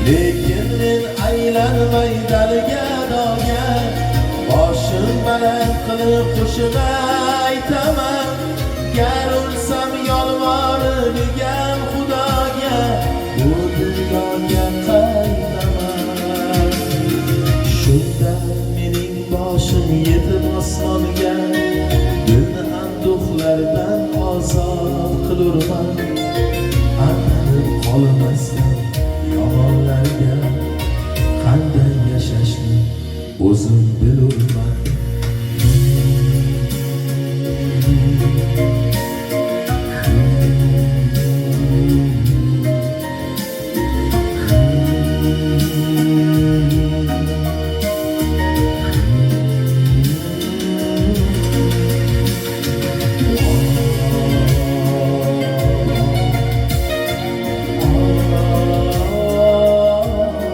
lekin men aylanmay dalga doga, boshim baland qilib qo'shiq aytaman. Gar o'lsam yolvoribgam Xudoga, bu dunyoga qaytaman. Shunda mening boshim yetib osmonga, dilni anduhlardan ozod qilurman. Anqilib qolmasdan yomonlarga, qanday yashashni o'zim bilurman.